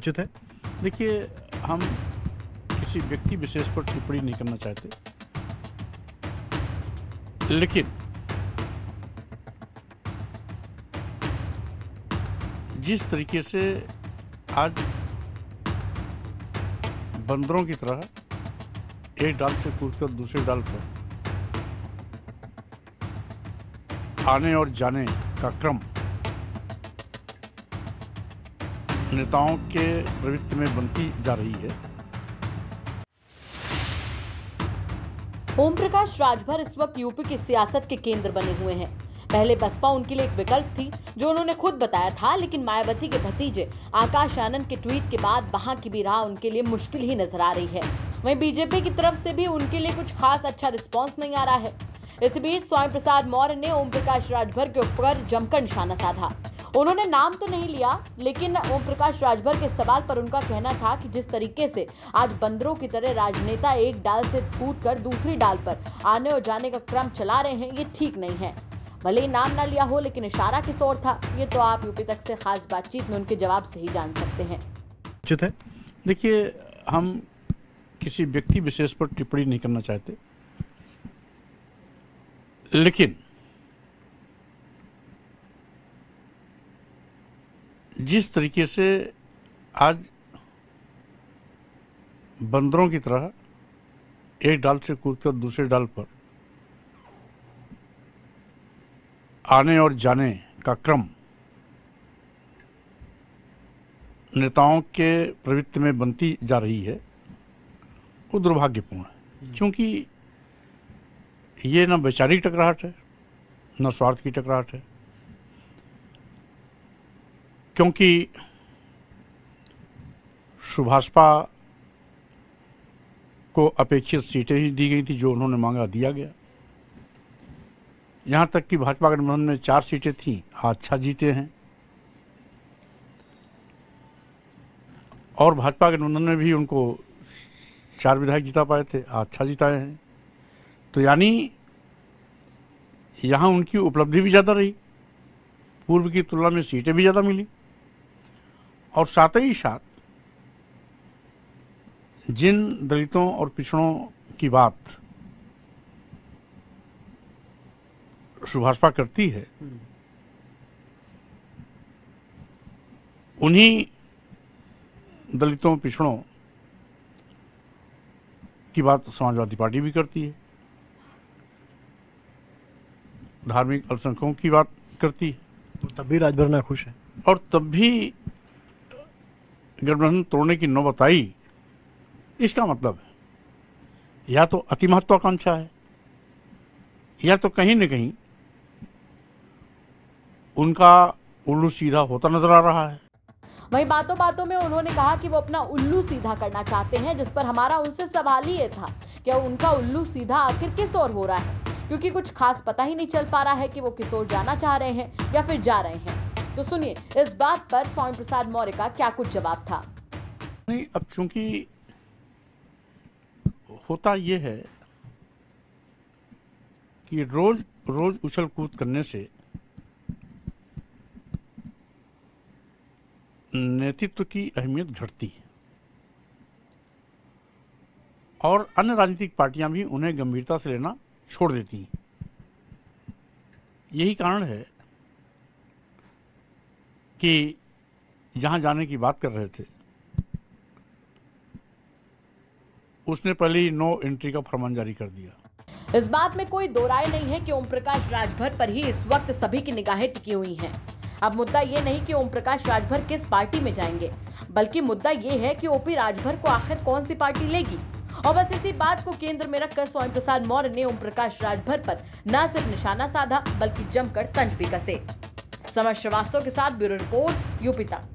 उचित है। देखिए, हम किसी व्यक्ति विशेष पर टिप्पणी नहीं करना चाहते, लेकिन जिस तरीके से आज बंदरों की तरह एक डाल से कूदकर दूसरे डाल पर आने और जाने का क्रम नेताओं के प्रवृत्ति में बनती जा रही है। ओम प्रकाश राजभर इस वक्त यूपी की सियासत के केंद्र बने हुए हैं। पहले बसपा उनके लिए एक विकल्प थी, जो उन्होंने खुद बताया था, लेकिन मायावती के भतीजे आकाश आनंद के ट्वीट के बाद वहां की भी राह उनके लिए मुश्किल ही नजर आ रही है। वहीं बीजेपी की तरफ से भी उनके लिए कुछ खास अच्छा रिस्पॉन्स नहीं आ रहा है। इस बीच स्वामी प्रसाद मौर्य ने ओम प्रकाश राजभर के ऊपर जमकर निशाना साधा। उन्होंने नाम तो नहीं लिया, लेकिन ओम प्रकाश राजभर के सवाल पर उनका कहना था कि जिस तरीके से आज बंदरों की तरह राजनेता एक डाल से कूदकर दूसरी डाल पर आने और जाने का क्रम चला रहे हैं, ये ठीक नहीं है। भले ही नाम ना लिया हो, लेकिन इशारा किस ओर था, ये तो आप यूपी तक से खास बातचीत में उनके जवाब से ही जान सकते हैं। उचित है। देखिए, हम किसी व्यक्ति विशेष पर टिप्पणी नहीं करना चाहते, लेकिन जिस तरीके से आज बंदरों की तरह एक डाल से कूदकर दूसरे डाल पर आने और जाने का क्रम नेताओं के प्रवृत्ति में बनती जा रही है, वो दुर्भाग्यपूर्ण है। क्योंकि ये न वैचारिक टकराहट है, न स्वार्थ की टकराहट है। क्योंकि सुभाषपा को अपेक्षित सीटें ही दी गई थी, जो उन्होंने मांगा दिया गया। यहाँ तक कि भाजपा गठबंधन में 4 सीटें थीं, अच्छा जीते हैं। और भाजपा गठबंधन में भी उनको 4 विधायक जिता पाए थे, अच्छा जिताए हैं। तो यानी यहाँ उनकी उपलब्धि भी ज़्यादा रही, पूर्व की तुलना में सीटें भी ज़्यादा मिली। और साथ ही साथ जिन दलितों और पिछड़ों की बात सुभाषपा करती है, उन्हीं दलितों पिछड़ों की बात समाजवादी पार्टी भी करती है, धार्मिक अल्पसंख्यकों की बात करती है। तब भी राजभर नाखुश है और तब भी गठबंधन तोड़ने की नौबत आई। इसका मतलब है या तो अति महत्वाकांक्षा है, या तो कहीं न कहीं उनका उल्लू सीधा होता नजर आ रहा है। वहीं बातों बातों में उन्होंने कहा कि वो अपना उल्लू सीधा करना चाहते हैं, जिस पर हमारा उनसे सवाल ही ये था कि उनका उल्लू सीधा आखिर किस ओर हो रहा है, क्योंकि कुछ खास पता ही नहीं चल पा रहा है कि वो किस ओर जाना चाह रहे हैं या फिर जा रहे हैं। तो सुनिए इस बात पर स्वामी प्रसाद मौर्य का क्या कुछ जवाब था। नहीं, अब चूंकि होता ये है कि रोज रोज उछल कूद करने से नेतृत्व की अहमियत घटती है, और अन्य राजनीतिक पार्टियां भी उन्हें गंभीरता से लेना छोड़ देती हैं। यही कारण है कि जहां जाने की बात कर रहे थे, उसने पहले ही नो एंट्री का फरमान जारी कर दिया। इस बात में कोई दो राय नहीं है कि ओम प्रकाश राजभर पर ही इस वक्त सभी की निगाहें टिकी हुई हैं। अब मुद्दा ये नहीं कि ओम प्रकाश राजभर किस पार्टी में जाएंगे, बल्कि मुद्दा ये है कि ओपी राजभर को आखिर कौन सी पार्टी लेगी। और बस इसी बात को केंद्र में रखकर स्वामी प्रसाद मौर्य ने ओम प्रकाश राजभर पर न सिर्फ निशाना साधा, बल्कि जमकर तंज भी कसे। समर श्रीवास्तव के साथ ब्यूरो रिपोर्ट, यूपी तक।